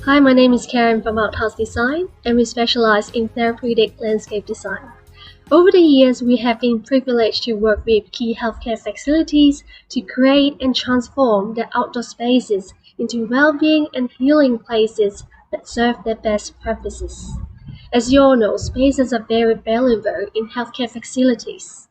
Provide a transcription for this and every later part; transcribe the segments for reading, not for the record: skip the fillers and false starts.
Hi, my name is Karen from OUTHOUSE Design, and we specialize in therapeutic landscape design. Over the years, we have been privileged to work with key healthcare facilities to create and transform their outdoor spaces into well-being and healing places that serve their best purposes. As you all know, spaces are very valuable in healthcare facilities.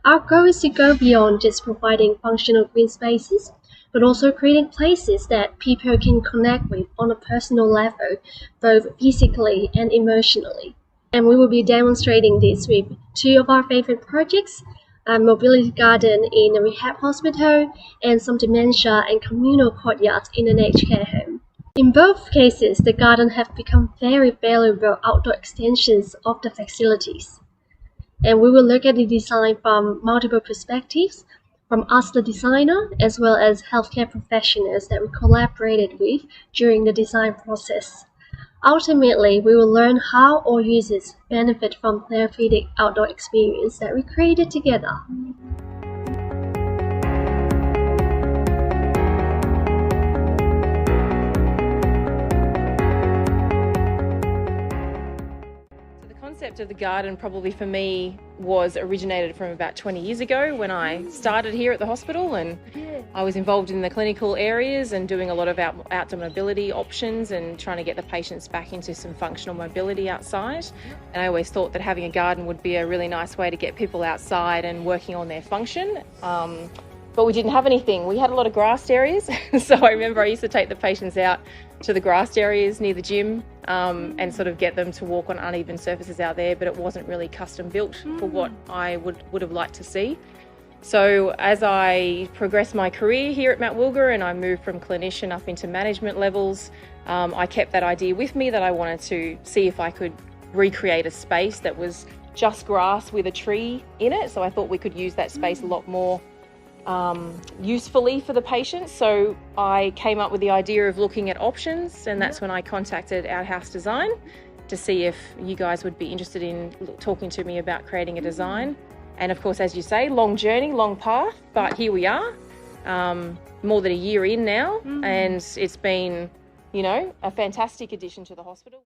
Our goal is to go beyond just providing functional green spaces, but also creating places that people can connect with on a personal level, both physically and emotionally. And we will be demonstrating this with two of our favorite projects, a mobility garden in a rehab hospital and some dementia and communal courtyards in an aged care home. In both cases, the garden have become very valuable outdoor extensions of the facilities. And we will look at the design from multiple perspectives, from us the designer, as well as healthcare professionals that we collaborated with during the design process. Ultimately, we will learn how all users benefit from therapeutic outdoor experience that we created together. The concept of the garden probably for me was originated from about 20 years ago when I started here at the hospital, and I was involved in the clinical areas and doing a lot of outdoor mobility options and trying to get the patients back into some functional mobility outside. And I always thought that having a garden would be a really nice way to get people outside and working on their function. But we didn't have anything. We had a lot of grassed areas. So I remember I used to take the patients out to the grassed areas near the gym and sort of get them to walk on uneven surfaces out there, but it wasn't really custom built for what I would have liked to see. So as I progressed my career here at Mount Wilga and I moved from clinician up into management levels, I kept that idea with me that I wanted to see if I could recreate a space that was just grass with a tree in it. So I thought we could use that space a lot more usefully for the patients. So I came up with the idea of looking at options, and that's when I contacted OUTHOUSE Design to see if you guys would be interested in talking to me about creating a design. And of course, as you say, long journey, long path, but here we are, more than a year in now, and it's been, you know, a fantastic addition to the hospital.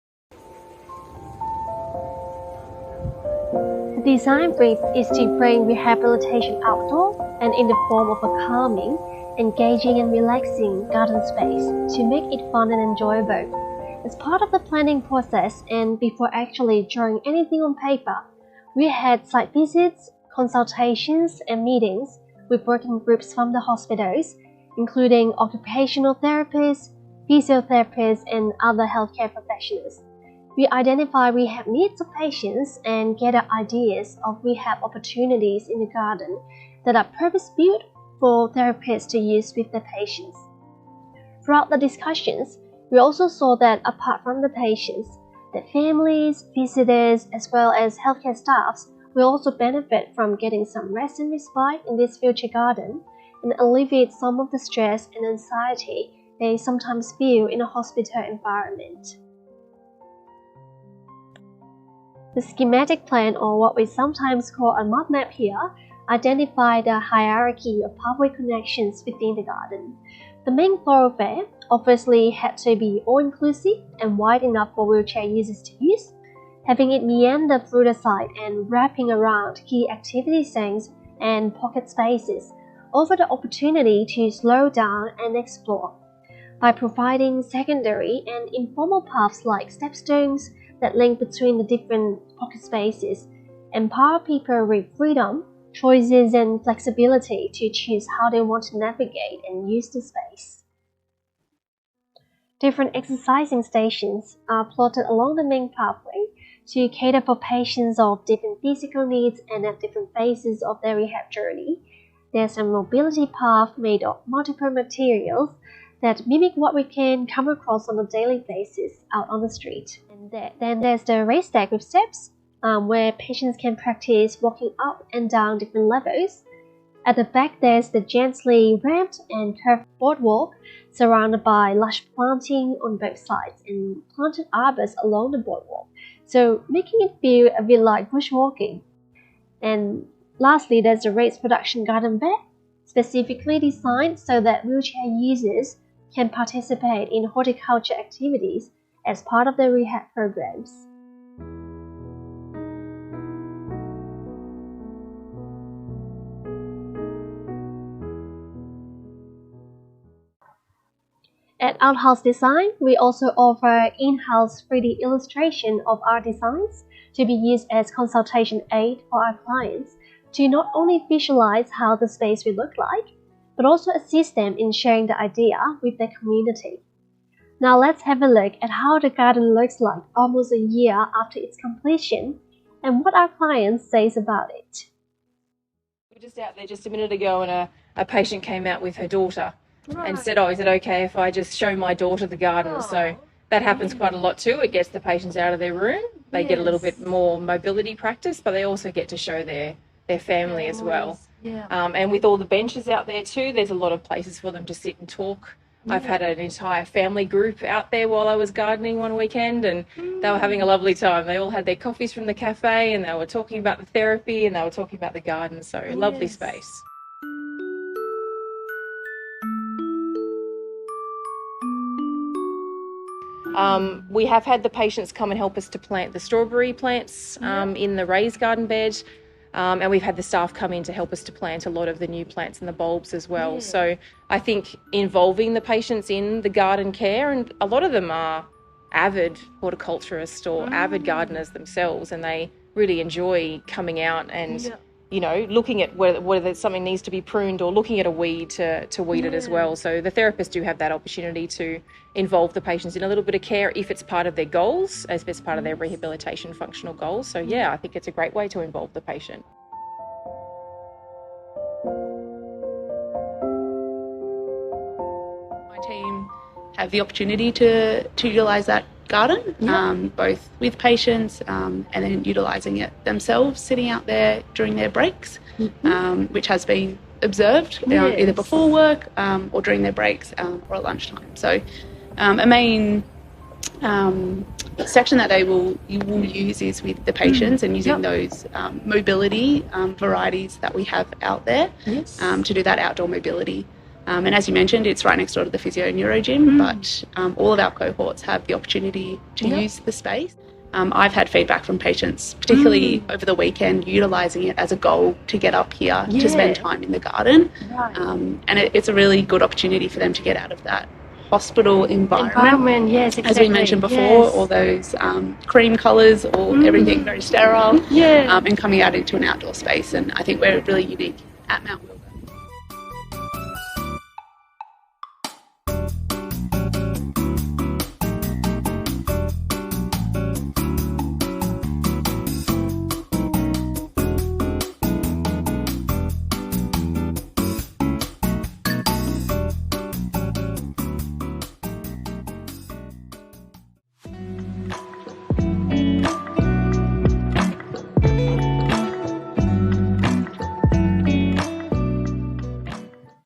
The design brief is to bring rehabilitation outdoor and in the form of a calming, engaging and relaxing garden space to make it fun and enjoyable. As part of the planning process and before actually drawing anything on paper, we had site visits, consultations and meetings with working groups from the hospitals, including occupational therapists, physiotherapists and other healthcare professionals. We identify rehab needs of patients and gather ideas of rehab opportunities in the garden that are purpose-built for therapists to use with their patients. Throughout the discussions, we also saw that apart from the patients, that families, visitors, as well as healthcare staffs will also benefit from getting some rest and respite in this future garden and alleviate some of the stress and anxiety they sometimes feel in a hospital environment. The schematic plan, or what we sometimes call a mud map here, identify the hierarchy of pathway connections within the garden. The main thoroughfare obviously had to be all-inclusive and wide enough for wheelchair users to use, having it meander through the site and wrapping around key activity zones and pocket spaces, offer the opportunity to slow down and explore. By providing secondary and informal paths like stepstones that link between the different pocket spaces, empower people with freedom, choices and flexibility to choose how they want to navigate and use the space. Different exercising stations are plotted along the main pathway to cater for patients of different physical needs and at different phases of their rehab journey. There's a mobility path made of multiple materials that mimic what we can come across on a daily basis out on the street. And then there's the raised deck with steps, where patients can practice walking up and down different levels. At the back, there's the gently ramped and curved boardwalk surrounded by lush planting on both sides and planted arbors along the boardwalk, so making it feel a bit like bushwalking. And lastly, there's the raised production garden bed, specifically designed so that wheelchair users can participate in horticulture activities as part of their rehab programs. At Outhouse Design, we also offer in-house 3D illustration of our designs to be used as consultation aid for our clients to not only visualize how the space will look like, but also assist them in sharing the idea with their community. Now let's have a look at how the garden looks like almost a year after its completion and what our clients say about it. We were just out there just a minute ago and a patient came out with her daughter and said, oh, is it okay if I just show my daughter the garden? So that happens quite a lot too. It gets the patients out of their room. They get a little bit more mobility practice, but they also get to show their family as well. And with all the benches out there too, there's a lot of places for them to sit and talk. I've had an entire family group out there while I was gardening one weekend, and they were having a lovely time. They all had their coffees from the cafe and they were talking about the therapy and they were talking about the garden. So lovely space. We have had the patients come and help us to plant the strawberry plants in the raised garden bed, and we've had the staff come in to help us to plant a lot of the new plants and the bulbs as well. So I think involving the patients in the garden care, and a lot of them are avid horticulturists or avid gardeners themselves, and they really enjoy coming out and you know, looking at whether something needs to be pruned or looking at a weed to weed it as well. So the therapists do have that opportunity to involve the patients in a little bit of care if it's part of their goals, as if it's part of their rehabilitation functional goals. So yeah, I think it's a great way to involve the patient. My team have the opportunity to utilise that garden, both with patients and then utilising it themselves, sitting out there during their breaks, which has been observed either before work or during their breaks or at lunchtime. So a main section that you will use is with the patients and using those mobility varieties that we have out there to do that outdoor mobility. And as you mentioned, it's right next door to the physio neuro gym, but all of our cohorts have the opportunity to use the space. I've had feedback from patients, particularly over the weekend, utilising it as a goal to get up here to spend time in the garden. And it's a really good opportunity for them to get out of that hospital environment. Yes, exactly. As we mentioned before, all those cream colours, everything very sterile, and coming out into an outdoor space. And I think we're really unique at Mount Wilga.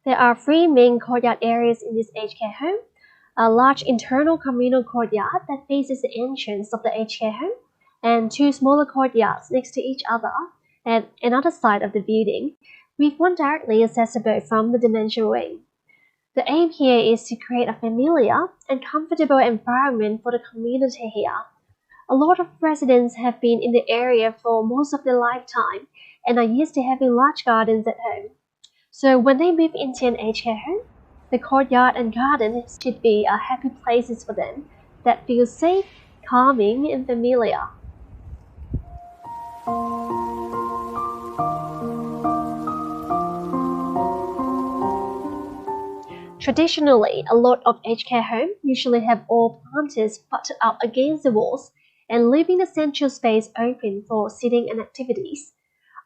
There are three main courtyard areas in this aged care home. A large internal communal courtyard that faces the entrance of the aged care home, and two smaller courtyards next to each other at another side of the building, with one directly accessible from the dementia wing. The aim here is to create a familiar and comfortable environment for the community here. A lot of residents have been in the area for most of their lifetime and are used to having large gardens at home. So when they move into an aged care home, the courtyard and garden should be happy places for them that feel safe, calming, and familiar. Traditionally, a lot of aged care homes usually have all planters butted up against the walls and leaving the central space open for sitting and activities.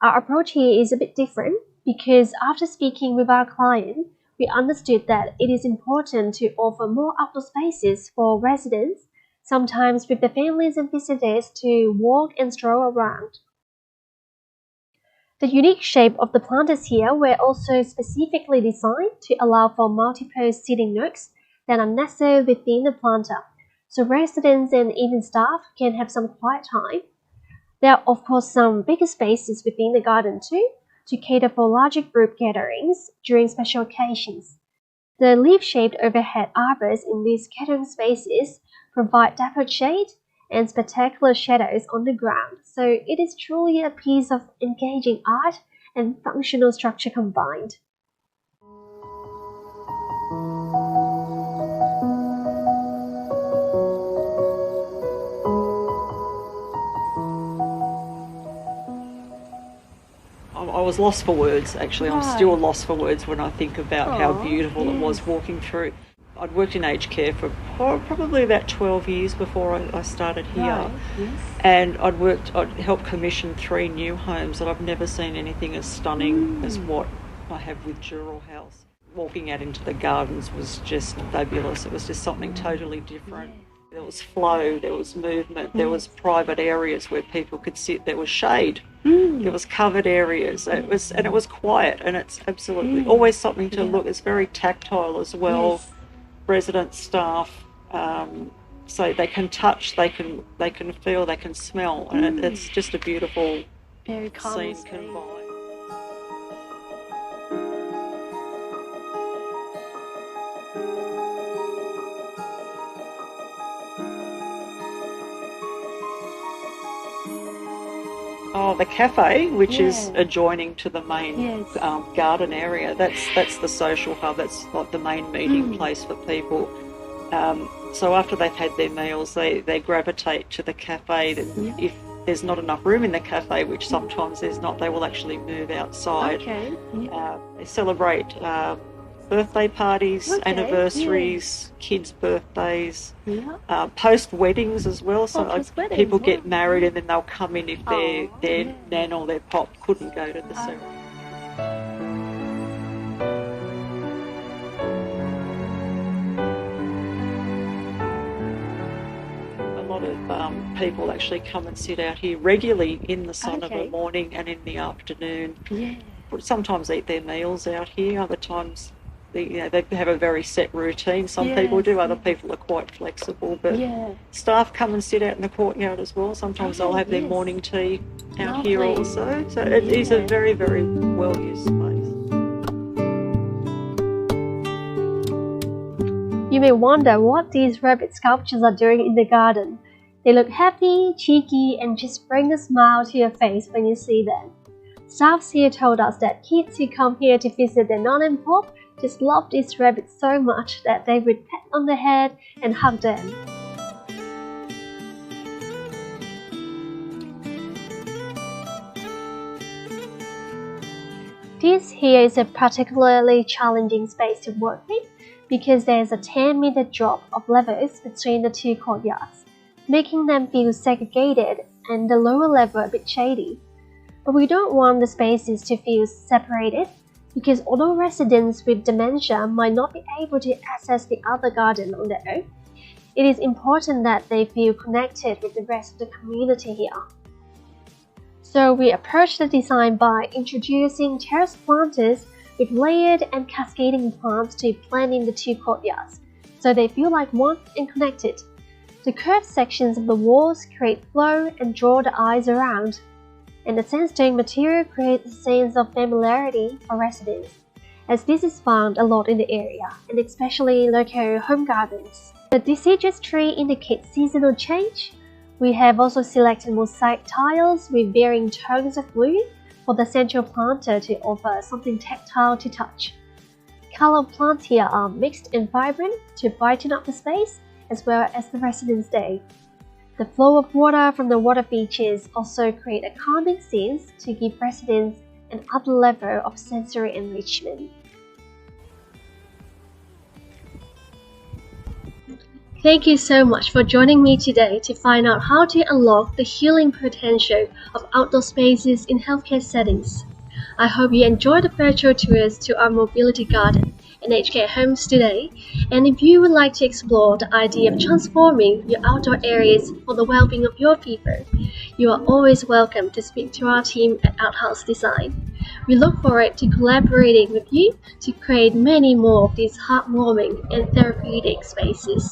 Our approach here is a bit different because after speaking with our client, we understood that it is important to offer more outdoor spaces for residents, sometimes with the families and visitors to walk and stroll around. The unique shape of the planters here were also specifically designed to allow for multiple sitting nooks that are nestled within the planter, so residents and even staff can have some quiet time. There are of course some bigger spaces within the garden too, to cater for larger group gatherings during special occasions. The leaf-shaped overhead arbors in these gathering spaces provide dappled shade and spectacular shadows on the ground, so it is truly a piece of engaging art and functional structure combined. I was lost for words, actually. I'm still lost for words when I think about how beautiful it was walking through. I'd worked in aged care for probably about 12 years before I started here. And I'd helped commission 3 new homes, and I've never seen anything as stunning as what I have with Dural House. Walking out into the gardens was just fabulous. It was just something totally different. There was flow, there was movement, there was private areas where people could sit, there was shade, there was covered areas, it was quiet, and it's absolutely always something to look. It's very tactile as well. Residents, staff, so they can touch, they can feel, they can smell, and it's just a beautiful scene combined. Oh, the cafe, which is adjoining to the main garden area, that's the social hub. That's like the main meeting place for people. So after they've had their meals, they gravitate to the cafe. If there's not enough room in the cafe, which sometimes there's not, they will actually move outside. They celebrate birthday parties, anniversaries, kids' birthdays, post-weddings as well. So people get married and then they'll come in if their nan or their pop couldn't go to the ceremony. A lot of people actually come and sit out here regularly in the sun of the morning and in the afternoon. Sometimes eat their meals out here, other times they have a very set routine. Some people do, other people are quite flexible, but staff come and sit out in the courtyard as well. Sometimes they'll have their morning tea out here also. So it is a very, very well-used space. You may wonder what these rabbit sculptures are doing in the garden. They look happy, cheeky, and just bring a smile to your face when you see them. Staffs here told us that kids who come here to visit their nan and pop just love these rabbits so much that they would pat on the head and hug them. This here is a particularly challenging space to work with because there is a 10-meter drop of levels between the 2 courtyards, making them feel segregated and the lower level a bit shady. But we don't want the spaces to feel separated, because although residents with dementia might not be able to access the other garden on their own, it is important that they feel connected with the rest of the community here. So we approached the design by introducing terrace planters with layered and cascading plants to blend in the 2 courtyards, so they feel like one and connected. The curved sections of the walls create flow and draw the eyes around, and the sandstone material creates a sense of familiarity for residents, as this is found a lot in the area, and especially local home gardens. The deciduous tree indicates seasonal change. We have also selected mosaic tiles with varying tones of blue for the central planter to offer something tactile to touch. Color plants here are mixed and vibrant to brighten up the space as well as the residents' day. The flow of water from the water features also create a calming sense to give residents an upper level of sensory enrichment. Thank you so much for joining me today to find out how to unlock the healing potential of outdoor spaces in healthcare settings. I hope you enjoyed the virtual tours to our mobility garden and aged care homes today, and if you would like to explore the idea of transforming your outdoor areas for the well-being of your people, you are always welcome to speak to our team at OUTHOUSE Design. We look forward to collaborating with you to create many more of these heartwarming and therapeutic spaces.